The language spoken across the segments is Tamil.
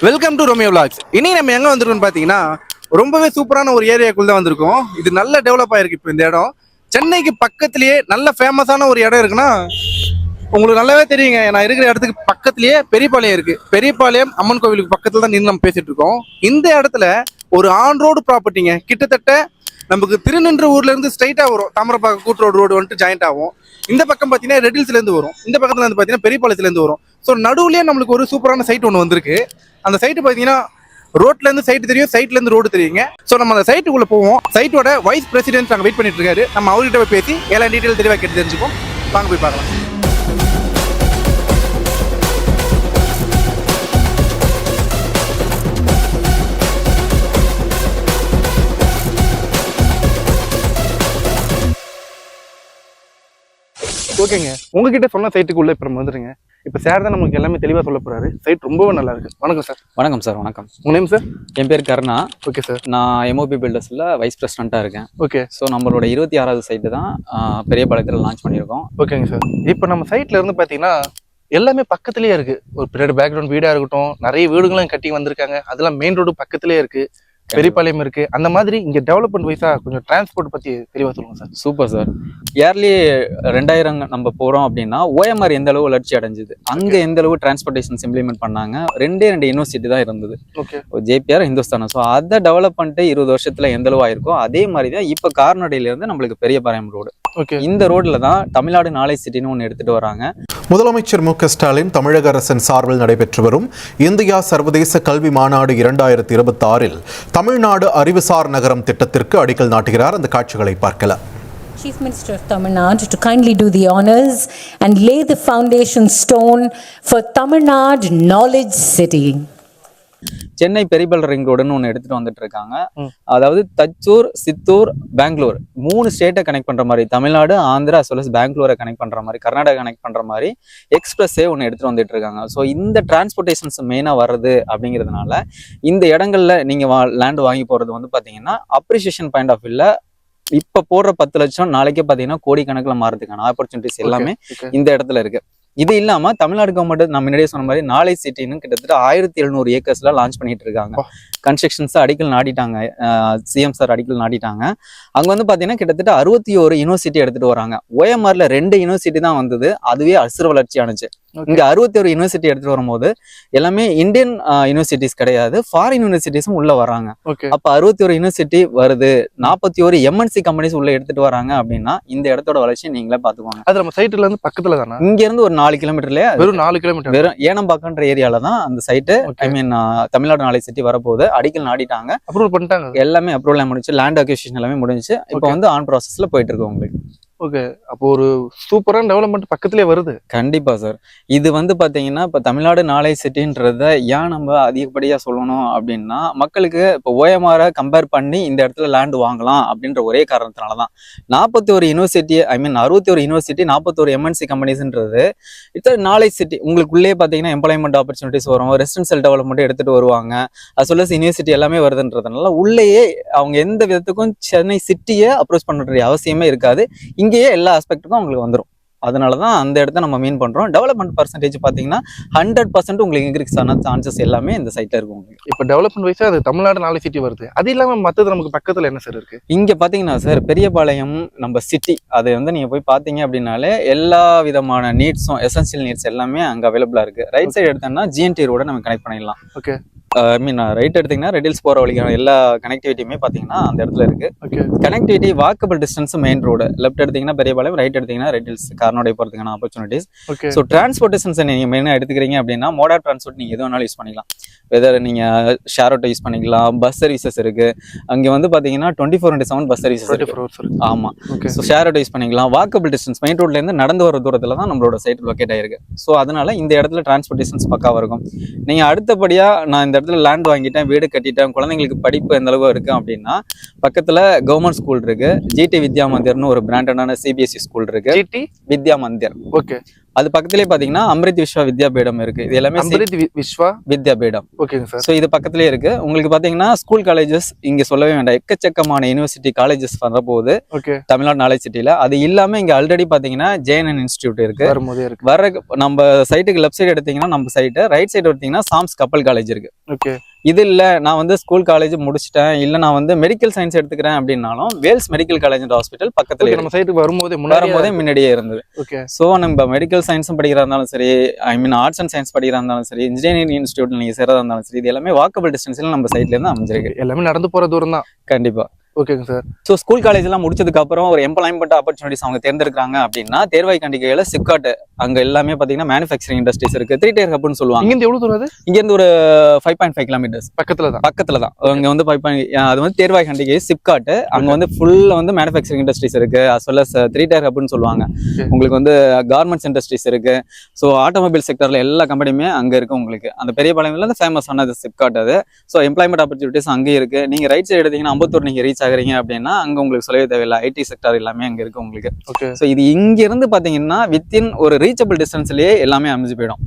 Welcome to Romeo vlogs. இன்னைக்கு நம்ம எங்க வந்திருக்கோம்னு பாத்தீங்கன்னா ரொம்பவே சூப்பரான ஒரு ஏரியாக்குள்ள தான் வந்திருக்கோம். இது நல்ல டெவலப் ஆயிருக்கு. இப்போ இந்த இடம் சென்னைக்கு பக்கத்திலேயே நல்ல ஃபேமஸான ஒரு இடம் இருக்குன்னா உங்களுக்கு நல்லாவே தெரியுங்க. நான் இருக்கிற இடத்துக்கு பக்கத்திலேயே பெரியபாளையம் இருக்கு. பெரியபாளையம் அம்மன் கோவிலுக்கு பக்கத்துல தான் நின்று நம்ம பேசிட்டு இருக்கோம். இந்த இடத்துல ஒரு ஆன் ரோடு ப்ராப்பர்ட்டிங்க. கிட்டத்தட்ட நமக்கு திருநின்ற ஊர்ல இருந்து ஸ்ட்ரைட்டா வரும். தாமரப்பாக்கம் கூட்டுரோடு ரோடு வந்துட்டு ஜாயிண்ட் ஆகும். இந்த பக்கம் பார்த்தீங்கன்னா ரெட்டில்ஸ்ல இருந்து வரும். இந்த பக்கத்துல இருந்து பார்த்தீங்கன்னா பெரியபாளையத்துல இருந்து வரும். ஸோ நடுவுலயே நம்மளுக்கு ஒரு சூப்பரான சைட் ஒன்று வந்திருக்கு. அந்த சைட்டு பார்த்தீங்கன்னா ரோட்ல இருந்து சைட்டு தெரியும், சைட்ல இருந்து ரோடு தெரியுங்க. ஸோ நம்ம அந்த சைட்டுக்குள்ள போவோம். சைட்டோட வைஸ் பிரசிடென்ட் அங்கே வெயிட் பண்ணிட்டு இருக்காரு. நம்ம அவர்கிட்ட போய் பேசி எல்லா டீட்டெயில் தெளிவாக கேட்டு தெரிஞ்சுப்போம். வாங்க போய் பார்க்கலாம். ஓகேங்க, உங்ககிட்ட சொன்ன சைட்டுக்குள்ள இப்போ நம்ம வந்துருங்க. இப்போ சார் தான் நமக்கு எல்லாமே தெளிவாக சொல்ல போறாரு. சைட் ரொம்பவே நல்லா இருக்கு. வணக்கம் சார். வணக்கம் சார். வணக்கம். உங்க நேம் சார்? என் பேர் கருணா. Okay sir. நான் எம்ஓபி பில்டர்ஸில் வைஸ் பிரசிடென்ட்டாக இருக்கேன். ஓகே. ஸோ நம்மளோட 26வது சைட்டு தான் பெரியபாளையத்தில் லான்ச் பண்ணியிருக்கோம். ஓகேங்க சார். இப்போ நம்ம சைட்ல இருந்து பார்த்தீங்கன்னா எல்லாமே பக்கத்துலேயே இருக்கு. ஒரு பின்னாடி பேக்ரவுண்ட் வீடாக இருக்கட்டும், நிறைய வீடுகளும் கட்டி வந்திருக்காங்க. அதெல்லாம் மெயின் ரோடு பக்கத்துலேயே இருக்கு. பெரியபாளையம் இருக்கு. அந்த மாதிரி இங்க டெவலப்மெண்ட் வைஸா கொஞ்சம் டிரான்ஸ்போர்ட் பத்தி தெளிவா சொல்லுங்க சார். Super sir. இயர்லி 2000 நம்ம போறோம் அப்படின்னா ஓஎம்ஆர் எந்த அளவு வளர்ச்சி அடைஞ்சது, அங்க எந்த அளவு டிரான்ஸ்போர்டேஷன்ஸ் இம்ப்ளிமெண்ட் பண்ணாங்க. ரெண்டு யூனிவர்சிட்டி தான் இருந்தது, ஜேபிஆர், ஹிந்துஸ்தானம். ஸோ அதை டெவலப் பண்ணிட்டு 20 வருஷத்துல எந்த அளவு ஆயிருக்கும் அதே மாதிரி தான் இப்போ கார்னடையில இருந்து நம்மளுக்கு பெரியபாளையம் ரோடு. இந்த ரோட்ல தான் தமிழ்நாடு நாலேஜ் சிட்டின்னு ஒன்று எடுத்துட்டு வராங்க. முதலமைச்சர் மு.க. ஸ்டாலின் தமிழக அரசின் சார்பில் நடைபெற்று வரும் இந்தியா சர்வதேச கல்வி மாநாடு 2026இல் தமிழ்நாடு அறிவுசார் நகரம் திட்டத்திற்கு அடிக்கல் நாட்டுகிறார். அந்த காட்சிகளை பார்க்கலாம். Chief Minister of Tamil Nadu to kindly do the honors and lay the foundation stone for Tamil Nadu Knowledge City. Chennai Periyapalayam ring ரோடுன்னு ஒன்று எடுத்துட்டு வந்துட்டு இருக்காங்க. அதாவது தச்சூர், சித்தூர், பெங்களூர் 3 ஸ்டேட்டை கனெக்ட் பண்ற மாதிரி, Tamil Nadu, Andhra as well as பெங்களூரை கனெக்ட் பண்ற மாதிரி, கர்நாடகா கனெக்ட் பண்ற மாதிரி எக்ஸ்பிரஸே ஒன்று எடுத்துட்டு வந்துட்டு இருக்காங்க. ஸோ இந்த டிரான்ஸ்போர்டேஷன்ஸ் மெயினாக வருது அப்படிங்கிறதுனால இந்த இடங்கள்ல நீங்க லேண்ட் வாங்கி போறது வந்து பாத்தீங்கன்னா அப்ரிசியேஷன் பாயிண்ட் ஆஃப் வியூல இப்ப போடுற 10 லட்சம் நாளைக்கே பாத்தீங்கன்னா கோடிக்கணக்கில் மாறதுக்கான ஆப்பர்ச்சுனிட்டிஸ் எல்லாமே இந்த இடத்துல இருக்கு. இது இல்லாம தமிழ்நாடு கவர்மெண்ட் நான் முன்னாடியே சொன்ன மாதிரி நாலேஜ் சிட்டின்னு கிட்டத்தட்ட 1700 ஏக்கர்ஸ்ல லான்ச் பண்ணிட்டு இருக்காங்க. கன்ஸ்ட்ரக்ஷன்ஸ் அடிக்கல் நாட்டிட்டாங்க. சிஎம் சார் அடிக்கல் நாட்டிட்டாங்க. அங்க வந்து பாத்தீங்கன்னா கிட்டத்தட்ட 61 யூனிவர்சிட்டி எடுத்துட்டு வராங்க. ஓஎம்ஆர்ல 2 யூனிவர்சிட்டி தான் வந்தது, அதுவே அசுர வளர்ச்சி ஆனிச்சு. இங்க 61 யூனிவர்சிட்டி எடுத்துட்டு வரும்போது எல்லாமே இந்தியன் யூனிவர்சிட்டிஸ் கிடையாது, ஃபாரின் யூனிவர்சிட்டிஸும் உள்ள வராங்க. அப்ப 61 யூனிவர்சிட்டி வருது, 41 எம்என்சி கம்பெனிஸ் உள்ள எடுத்துட்டு வராங்க அப்படின்னா இந்த இடத்தோட வளர்ச்சி நீங்களே பாத்துக்கோங்க. அது நம்ம சைட்ல இருந்து பக்கத்துல தானே, இங்க இருந்து ஒரு 4 கிலோமீட்டர்லயே, வெறும் 4 கிலோமீட்டர், வெறும் ஏனம்பாக்கன்ற ஏரியால தான் அந்த சைட்டு. ஐ மீன் தமிழ்நாடு நாலேஜ் சிட்டி வரப்போகுது. அடிக்கல் நாடிட்டாங்க, அப்ரூவல் பண்ணிட்டாங்க, எல்லாமே அப்ரூவல் முடிச்சு, லேண்ட் அக்விசிஷன் எல்லாமே முடிஞ்சு இப்போ வந்து ஆன் ப்ராசஸ்ல போயிட்டு இருக்கு உங்களுக்கு. ஓகே, அப்போ ஒரு சூப்பரான டெவலப்மெண்ட் பக்கத்திலே வருது. கண்டிப்பா சார். இது வந்து பாத்தீங்கன்னா இப்ப தமிழ்நாடு நாலேஜ் சிட்டின்றத ஏன் நம்ம அதிகப்படியா சொல்லணும் அப்படின்னா, மக்களுக்கு இப்போ ஓஎம்ஆரை கம்பேர் பண்ணி இந்த இடத்துல லேண்ட் வாங்கலாம் அப்படின்ற ஒரே காரணத்தினாலதான் 41 university, I mean 61 university, 41 MNC கம்பெனிஸ்ன்றது இட்ஸ் நாலேஜ் சிட்டி. உங்களுக்குள்ளே பாத்தீங்கன்னா எம்ப்ளாய்மெண்ட் ஆப்பர்ச்சுனிட்டிஸ் வரும், ரெசிடென்சியல் டெவலப்மெண்ட் எடுத்துட்டு வருவாங்க, as well as யூனிவர்சிட்டி எல்லாமே வருதுன்றதுனால உள்ளேயே அவங்க எந்த விதத்துக்கும் சென்னை சிட்டியை அப்ரோச் பண்ண வேண்டிய அவசியமே இருக்காது. இங்கேயே எல்லா ஆஸ்பெக்ட்டுக்கும் உங்களுக்கு வந்துடும். அதனாலதான் அந்த இடத்த நம்ம மீன் பண்றோம். டெவலப்மெண்ட் பர்சன்டேஜ் பாத்தீங்கன்னா 100% உங்களுக்கு இன்க்ரீஸ் ஆன சான்சஸ் எல்லாமே இந்த சைட்ல இருக்கும் உங்களுக்கு. இப்போ டெவலப்மெண்ட் வைஸா அது தமிழ்நாடு நாலேஜ் சிட்டி வருது. அது இல்லாம மற்றது நமக்கு பக்கத்துல என்ன சார் இருக்கு? இங்க பாத்தீங்கன்னா சார் பெரியபாளையம் நம்ம சிட்டி, அது வந்து நீங்க போய் பாத்தீங்க அப்படின்னாலே எல்லா விதமான நீட்ஸும், எசென்சியல் நீட்ஸ் எல்லாமே அங்க அவைலபிளா இருக்கு. ரைட் சைடு எடுத்தோம்னா ஜிஎன்டி ரோட நம்ம கனெக்ட் பண்ணிடலாம். ஓகே. ஐ மீன் ரைட் எடுத்தீங்கன்னா ரெட்டில்ஸ் போற வழிக்கான எல்லா கனெக்டிவிட்டியுமே பாத்தீங்கன்னா அந்த இடத்துல இருக்கு. Connectivity walkable distance main road. Left எடுத்தீங்கன்னா பெரியபாளையம், ரைட் எடுத்தீங்கன்னா ரெட்டில்ஸ், கார்னோடை போறதுக்கான ஆப்பர்ச்சுனிட்டிஸ். ஸோ டிரான்ஸ்போர்டேஷன்ஸ் நீங்க மெயினா எடுத்துக்கிறீங்க அப்படின்னா மோட் ஆஃப் டிரான்ஸ்போர்ட் நீங்க எது வேணாலும் யூஸ் பண்ணிக்கலாம். வெதர் நீங்க ஷேர் ஆட்டோ யூஸ் பண்ணிக்கலாம், பஸ் சர்வீசஸ் இருக்கு. அங்க வந்து பாத்தீங்கன்னா 24/7 பஸ் சர்வீசஸ் இருக்கு. ஆமா. ஸோ ஷேர் ஆட்டோ யூஸ் பண்ணிக்கலாம். வாக்கபிள் டிஸ்டன்ஸ் மெயின் ரோட்ல இருந்து நடந்து வர தூரத்துல தான் நம்மளோட சைட் லொக்கேட் ஆயிருக்கு. ஸோ அதனால இந்த இடத்துல டிரான்ஸ்போர்டேஷன்ஸ் பக்காவா இருக்கும். நீங்க அடுத்தபடியா நான் இந்த இடத்துல லேண்ட் வாங்கிட்டேன், வீடு கட்டிட்டேன், குழந்தைங்களுக்கு படிப்பு எந்த அளவு இருக்கு அப்படின்னா பக்கத்துல கவர்மெண்ட் ஸ்கூல் இருக்கு. ஜிடி வித்யா மந்திர்னு ஒரு பிராண்டடான சிபிஎஸ்இ ஸ்கூல் இருக்கு. ஜிடி வித்யா மந்திர். ஓகே. அது பக்கத்துலேயே பாத்தீங்கன்னா அம்ரித் விஸ்வா வித்யாபீடம் இருக்கு. இது எல்லாமே அம்ரித் விஸ்வா வித்யாபீடம். ஓகேங்க சார். ஸோ இது பக்கத்துலேயே இருக்கு. உங்களுக்கு பாத்தீங்கன்னா ஸ்கூல் காலேஜஸ் இங்க சொல்லவே வேண்டாம், எக்கச்சக்கமான யூனிவர்சிட்டி காலேஜஸ் வரப்போகுது ஓகே. தமிழ்நாடு நாலேஜ் சிட்டில. அது இல்லாம இங்க ஆல்ரெடி பாத்தீங்கன்னா JNN இன்ஸ்டியூட் இருக்கு. வரும்போதே இருக்கு. வர நம்ம சைட்டுக்கு லெஃப்ட் சைடு எடுத்தீங்கன்னா நம்ம சைட்டு, ரைட் சைடு எடுத்தீங்கன்னா சாம்ஸ் கப்பல் காலேஜ் இருக்கு. ஓகே. இது இல்ல நான் வந்து ஸ்கூல் காலேஜ் முடிச்சிட்டேன், இல்ல நான் வந்து மெடிக்கல் சயின்ஸ் எடுத்துக்கிறேன் அப்படின்னாலும் Vels medical college and hospital பக்கத்துல நம்ம சைட்டுக்கு வரும்போதே முன்னாடியே இருந்தது. ஓகே. ஸோ நம்ம மெடிக்கல் சயின்ஸும் படிக்கிறதா இருந்தாலும் சரி, I mean arts and science படிக்கிறதா இருந்தாலும் சரி, இன்ஜினியரிங் இன்ஸ்டியூட்ல நீங்க சேரதா இருந்தாலும் சரி, இது எல்லாமே வாக்கபிள் டிஸ்டன்ஸ்ல நம்ம சைட்ல இருந்து அமைஞ்சிருக்கு. எல்லாமே நடந்து போற தூரம் தான். கண்டிப்பா. ஓகேங்க சார். ஸோ ஸ்கூல் காலேஜ் எல்லாம் முடிச்சதுக்கு அப்புறம் ஒரு எம்ப்ளாய்மெண்ட் ஆப்பர்ச்சுனிட்டிஸ் அவங்க தேர்ந்தெடுக்கிறாங்க அப்படின்னா தேர்வாய் கண்டிகையில சிப்காட் அங்க எல்லாமே பாத்தீங்கன்னா மேனுஃபேக்சரிங் இண்டஸ்ட்ரீஸ் இருக்கு. 3 tier ஹப்னு சொல்லுவாங்க. இங்க எவ்வளவு தூரம் அது? இங்க இருந்து ஒரு 5.5 கிலோமீட்டர்ஸ் பக்கத்துல தான். அங்க வந்து 5. அது வந்து தேர்வாய் கண்டிகை சிப்காட். அங்க வந்து ஃபுல்லா வந்து மேனுஃபேக்சரிங் இண்டஸ்ட்ரீஸ் இருக்கு, அஸ் வெல் அஸ் 3 tier ஹப்னு சொல்லுவாங்க. உங்களுக்கு வந்து கார்மெண்ட்ஸ் இண்டஸ்ட்ரீஸ் இருக்கு. ஸோ ஆட்டோமொபைல் செக்டர்ல எல்லா கம்பெனியுமே அங்க இருக்கு. உங்களுக்கு அந்த பெரிய பாளையம்ல இருந்து ஃபேமஸ் ஆனது சிப்காட் அது. ஸோ எம்ப்ளாய்மெண்ட் ஆப்பர்ச்சுனிட்டிஸ் அங்கே இருக்கு. நீங்க ரைட் சைடு எடுத்தீங்கன்னா அம்பத்தூர் நீங்க ரீச் ஆகுறீங்க அப்படின்னா அங்க உங்களுக்கு சொல்லவே தேவையில்லை, ஐடி செக்டர் எல்லாமே அங்க இருக்கு உங்களுக்கு. ஸோ இது இங்க இருந்து பாத்தீங்கன்னா வித்தின் ஒரு ரீச்சபிள் டிஸ்டன்ஸ்லயே எல்லாமே அமைஞ்சு போயிடும்.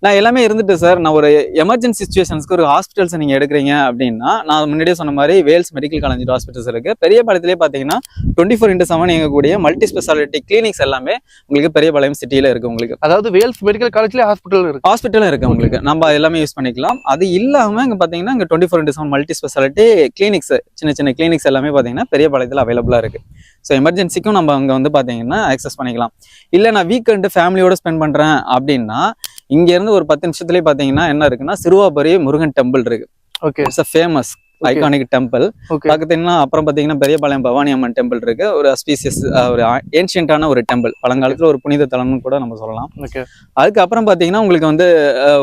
நான் எல்லாமே இருந்துட்டு சார், நான் ஒரு எமர்ஜென்சி சுச்சுவேஷன்ஸ்க்கு ஒரு ஹாஸ்பிட்டல்ஸ் நீங்க எடுக்கிறீங்க அப்படின்னா நான் முன்னாடியே சொன்ன மாதிரி வேல்ஸ் மெடிக்கல் காலேஜ் ஹாஸ்பிட்டல்ஸ் இருக்கு. பெரிய பாளையத்திலேயே பாத்தீங்கன்னா 24/7 இயங்கக்கூடிய மல்டி ஸ்பெஷாலிட்டி கிளினிக்ஸ் எல்லாமே உங்களுக்கு பெரிய பாளையம் சிட்டியில இருக்கு. உங்களுக்கு அதாவது வேல்ஸ் மெடிக்கல் காலேஜ்ல ஹாஸ்பிட்டலும் இருக்கு உங்களுக்கு. நம்ம எல்லாமே யூஸ் பண்ணிக்கலாம். அது இல்லாம இங்க பாத்தீங்கன்னா இங்க 24/7 மல்டி ஸ்பெஷாலிட்டி கிளினிக்ஸ், சின்ன சின்ன கிளினிக்ஸ் எல்லாமே பாத்தீங்கன்னா பெரிய பாளையத்துல அவைலபிளா இருக்கு. ஸோ எமர்ஜென்சிக்கும் நம்ம அங்க வந்து பாத்தீங்கன்னா ஆக்சஸ் பண்ணிக்கலாம். இல்ல நான் வீக்கெண்டு ஃபேமிலியோட ஸ்பெண்ட் பண்றேன் அப்படின்னா இங்க இருந்து ஒரு 10 நிமிஷத்துலயே பாத்தீங்கன்னா என்ன இருக்குன்னா சிறுவாபுரி முருகன் டெம்பிள் இருக்கு. Okay. It's a famous iconic temple. பாத்தீங்கன்னா அப்புறம் பாத்தீங்கன்னா பெரியபாளையம் பவானி அம்மன் டெம்பிள் இருக்கு. ஒரு ஸ்பீசியஸ் ஒரு ஏன்ஷியன்டான ஒரு டெம்பிள், பழங்காலத்துல ஒரு புனித தலம்னு கூட நம்ம சொல்லலாம். அதுக்கப்புறம் பாத்தீங்கன்னா உங்களுக்கு வந்து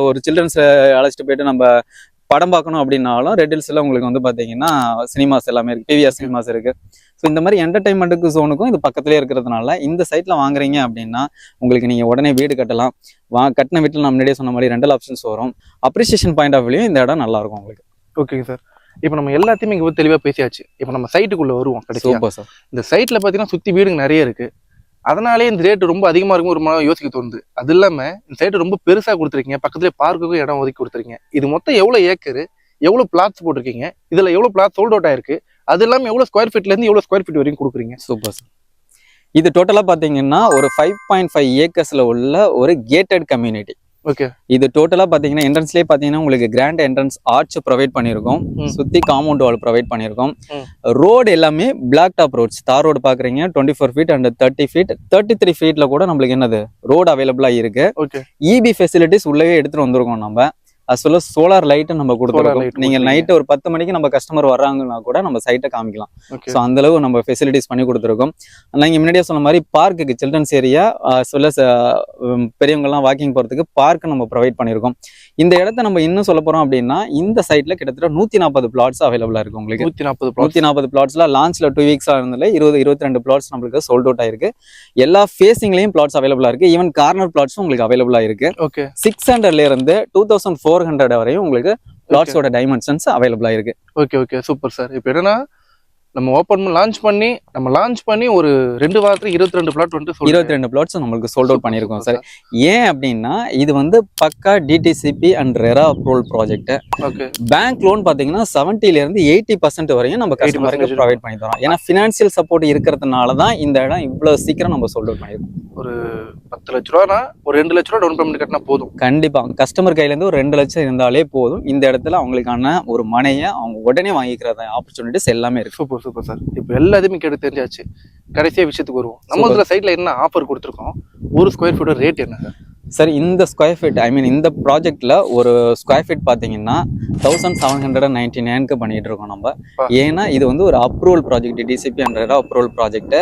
ஒரு சில்ட்ரன்ஸ் அழைச்சிட்டு போயிட்டு நம்ம படம் பார்க்கணும் அப்படின்னாலும் ரெட் ஹில்ஸ்ல உங்களுக்கு வந்து பாத்தீங்கன்னா சினிமாஸ் எல்லாமே இருக்கு, பிவிஆர் சினிமாஸ் இருக்கு. ஸோ இந்த மாதிரி என்டர்டைன்மெண்ட்டுக்கு ஜோனுக்கும் இது பக்கத்துலேயே இருக்கிறதுனால இந்த சைட்ல வாங்குறீங்க அப்படின்னா உங்களுக்கு நீங்க உடனே வீடு கட்டலாம். கட்டின வீட்டில் நான் முன்னாடியே சொன்ன மாதிரி ரெண்டல் ஆப்ஷன்ஸ் வரும். அப்ரிசியேஷன் பாயிண்ட் ஆஃப் வியூ இந்த இடம் நல்லா இருக்கும் உங்களுக்கு. ஓகேங்க சார். இப்போ நம்ம எல்லாத்தையுமே இங்கே தெளிவாக பேசியாச்சு. இப்போ நம்ம சைட்டுக்குள்ள வருவோம். Super sir. இந்த சைட்ல பார்த்தீங்கன்னா சுற்றி வீடுங்க நிறைய இருக்கு. அதனாலே இந்த ரேட்டு ரொம்ப அதிகமாக இருக்கும் ஒரு மாதிரி யோசிக்க தோணுது. அது இல்லாமல் இந்த சைட்டு ரொம்ப பெருசாக கொடுத்துருக்கீங்க, பக்கத்துலேயே பார்க்குக்கும் இடம் ஒதுக்கி கொடுத்துருக்கீங்க. இது மொத்தம் எவ்வளோ ஏக்கரு, எவ்வளோ பிளாட்ஸ் போட்டிருக்கீங்க, இதில் எவ்வளோ பிளாட் சோல்ட் அவுட் ஆயிருக்கு, அது இல்லாமல் எவ்வளோ ஸ்கொயர் ஃபீட்லேருந்து எவ்வளோ ஸ்கொயர் ஃபீட் வரைக்கும் கொடுக்குறீங்க? Super sir. இது டோட்டலாக பார்த்தீங்கன்னா ஒரு 5.5 ஏக்கர்ஸ்ல உள்ள ஒரு கேட்டட் கம்யூனிட்டி. ஓகே. இது டோட்டலா பாத்தீங்கன்னா என்ட்ரன்ஸ்லயே பாத்தீங்கன்னா உங்களுக்கு கிராண்ட் என்ட்ரன்ஸ் ஆர்ச் ப்ரொவைட் பண்ணிருக்கோம், சுத்தி காம்பவுண்ட் வால் ப்ரொவைட் பண்ணிருக்கோம். ரோடு எல்லாமே பிளாக் டாப் ரோட்ஸ், தார் ரோடு பாக்குறீங்க 24 feet அண்ட் 30 feet, 33 feetல கூட நம்மளுக்கு என்னது ரோடு அவைலபிளா இருக்கு. இபி ஃபெசிலிட்டிஸ் உள்ளவே எடுத்துட்டு வந்திருக்கோம் நம்ம. as well as solar light நம்ம கொடுத்துருக்கோம். நீங்க நைட் ஒரு 10 மணிக்கு நம்ம கஸ்டமர் வர்றாங்கன்னா கூட நம்ம சைட்டை காமிக்கலாம். ஸோ அந்த அளவு நம்ம ஃபெசிலிட்டிஸ் பண்ணி கொடுத்துருக்கோம். நீங்க முன்னாடியே சொன்ன மாதிரி பார்க்குக்கு children's area as well as பெரியவங்கலாம் வாக்கிங் போறதுக்கு பார்க் நம்ம ப்ரொவைட் பண்ணியிருக்கோம். இந்த இடத்த நம்ம இன்னும் சொல்ல போறோம் அப்படின்னா இந்த சைட்ல கிட்டத்தட்ட 140 பிளாட்ஸ் அவைலபிளா இருக்கு உங்களுக்கு. 140 பிளாட்ஸ்ல லான்ச்ல 2 weeks இருந்ததுல 22 பிளாட்ஸ் நம்மளுக்கு சோல்ட் அவுட் ஆயிருக்கு. எல்லா ஃபேசிங்லயும் பிளாட்ஸ் அவைலபிளா இருக்கு. ஈவன் கார்னர் பிளாட்ஸும் உங்களுக்கு அவைலபிளா இருக்கு. 600ல இருந்து 2400 வரையும் உங்களுக்கு பிளாட்ஸோட டைமென்ஷன்ஸ் அவைலபிளா இருக்கு. Okay okay super sir. இப்போ என்னன்னா நம்ம லான்ச் பண்ணி ஒரு 2 வாரத்துல 22 பிளாட் வந்து 22 பிளாட்ஸ் நம்மளுக்கு சோல்ட் அவுட் பண்ணிருக்கோம் சார். ஏன் அப்படின்னா இது வந்து பக்கா DTCP and RERA approval project. Bank loan பாத்தீங்கன்னா 70ல இருந்து 80% வரையும் நம்ம கஸ்டமருக்கு ப்ரொவைட் பண்ணி தரோம். ஏன்னா பினான்சியல் சப்போர்ட் இருக்கிறதுனால தான் இந்த இடம் இவ்வளவு சீக்கிரம் நம்ம சோல்ட் அவுட் பண்ணிருக்கோம். ஒரு 10 லட்ச ரூபானா ஒரு 2 லட்ச ரூபா டவுன் பேமெண்ட் கட்டினா போதும். கண்டிப்பா கஸ்டமர் கையில இருந்து ஒரு 2 லட்சம் இருந்தாலே போதும். இந்த இடத்துல அவங்களுக்கான ஒரு மனையை அவங்க உடனே வாங்கிக்கிற ஆப்பர்ச்சுனிட்டிஸ் எல்லாமே இருக்கு. Super super sir. இப்போ எல்லாத்தையுமே கேட்டு தெரிஞ்சாச்சு. கடைசியா விஷயத்துக்கு வருவோம். நம்ம சைட்ல என்ன ஆஃபர் கொடுத்துருக்கோம், ஒரு ஸ்கொயர் ஃபீட் ரேட் என்ன சார்? சார் இந்த ஸ்கொயர் ஃபீட் இந்த ப்ராஜெக்ட்ல ஒரு ஸ்கொயர் ஃபீட் பாத்தீங்கன்னா 1799க்கு பண்ணிட்டு இருக்கோம் நம்ம. ஏன்னா இது வந்து ஒரு approval project, DTCP and RERA approval project.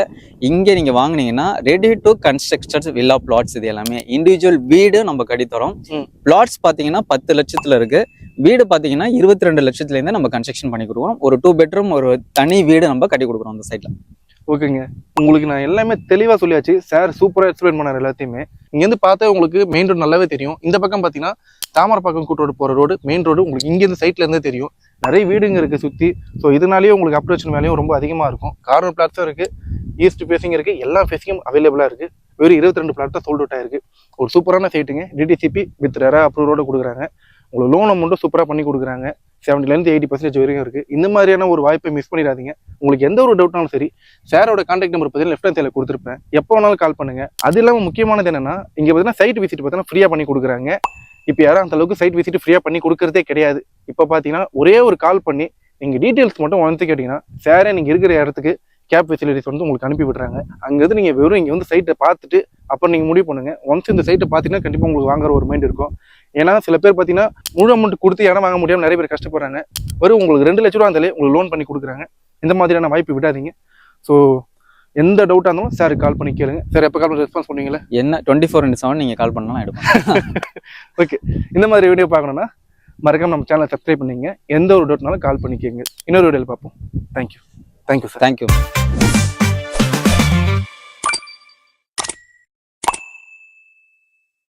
இங்க நீங்க வாங்கினீங்கன்னா ready to constructed villa plots. இது எல்லாமே இண்டிவிஜுவல் வீடு நம்ம கட்டித்தரோம். பிளாட்ஸ் பாத்தீங்கன்னா 10 லட்சத்துல இருக்கு. வீடு பாத்தீங்கன்னா 22 லட்சத்துல இருந்து நம்ம கன்ஸ்ட்ரக்ஷன் பண்ணி கொடுக்குறோம். ஒரு 2 bedroom ஒரு தனி வீடு நம்ம கட்டி கொடுக்குறோம் அந்த சைட்ல. ஓகேங்க, உங்களுக்கு நான் எல்லாமே தெளிவா சொல்லியாச்சு. சார் சூப்பரா எக்ஸ்பிளைன் பண்ணார் எல்லாத்தையுமே. இங்க இருந்து பார்த்தா உங்களுக்கு மெயின் ரோடு நல்லாவே தெரியும். இந்த பக்கம் பாத்தீங்கன்னா தாமரப்பாக்கம் கூட்டு ரோடு போற ரோடு மெயின் ரோடு உங்களுக்கு இங்க இருந்து சைட்ல இருந்தே தெரியும். நிறைய வீடுங்க இருக்குது சுற்றி. ஸோ இதனாலேயே உங்களுக்கு அப்ரோச் வேலையும் ரொம்ப அதிகமாக இருக்கும். கார்னர் பிளாட்ஸும் இருக்குது, ஈஸ்ட் ஃபேஸிங் இருக்குது, எல்லா ஃபேஸிங்கும் அவைலபிளாக இருக்குது. வெறும் 22 பிளாட் தான் சோல்ட் அவுட் ஆயிருக்கு. ஒரு சூப்பரான சைட்டுங்க. டிடிசிபி வித் ரெரா அப்ரூவோட கொடுக்குறாங்க. உங்களுக்கு லோன் அமௌண்ட்டும் சூப்பராக பண்ணி கொடுக்குறாங்க. 70% 80% வரைக்கும் இருக்குது. இந்த மாதிரியான ஒரு வாய்ப்பை மிஸ் பண்ணிடாதீங்க. உங்களுக்கு எந்த ஒரு டவுட்னாலும் சரி, சாரோட கான்டாக்ட் நம்பர் பார்த்தீங்கன்னா லெஃப்ட் ஹேண்ட் சைடில் கொடுத்துருப்பேன். எப்போ வேணாலும் கால் பண்ணுங்க. அது இல்லாமல் முக்கியமானது என்னன்னா, இங்கே பார்த்தீங்கன்னா சைட் விசிட் பார்த்தீங்கன்னா ஃப்ரீயாக பண்ணி கொடுக்குறாங்க. இப்போ யாரும் அந்த அளவுக்கு சைட் விசிட் ஃப்ரீயாக பண்ணி கொடுக்குறதே கிடையாது. இப்போ பார்த்தீங்கன்னா ஒரே ஒரு கால் பண்ணி நீங்கள் டீட்டெயில்ஸ் மட்டும் வந்து கேட்டிங்கன்னா சாரே நீங்கள் இருக்கிற இடத்துக்கு கேப் ஃபெசிலிட்டிஸ் வந்து உங்களுக்கு அனுப்பி விடுறாங்க. அங்கேருந்து நீங்கள் வெறும் இங்கே வந்து சைட்டை பார்த்துட்டு அப்புறம் நீங்கள் முடிவு பண்ணுங்கள். ஒன்ஸ் இந்த சைட்டை பார்த்தீங்கன்னா கண்டிப்பாக உங்களுக்கு வாங்குற ஒரு மைண்ட் இருக்கும். ஏன்னா சில பேர் பார்த்தீங்கன்னா முழு அமௌண்ட் கொடுத்து இடம் வாங்க முடியாமல் நிறைய பேர் கஷ்டப்படுறாங்க. வெறும் உங்களுக்கு 2 லட்ச ரூபா இருந்தாலே உங்களுக்கு லோன் பண்ணி கொடுக்குறாங்க. இந்த மாதிரியான வாய்ப்பு விடாதீங்க. ஸோ எந்த டவுட்டாக இருந்தாலும் சார் கால் பண்ணி கேளுங்க. சார் எப்போ கால் பண்ணி ரெஸ்பான்ஸ் பண்ணுவீங்களா? என்ன 24/7 நீங்கள் கால் பண்ணலாம் எடுப்பேன். ஓகே, இந்த மாதிரி வீடியோ பார்க்கணுன்னா மறக்காம நம்ம சேனலை சப்ஸ்கிரைப் பண்ணிங்க. எந்த ஒரு டவுட்னாலும் கால் பண்ணி கேளுங்க. இன்னொரு வீடியோவில் பார்ப்போம். Thank you sir. தேங்க்யூ.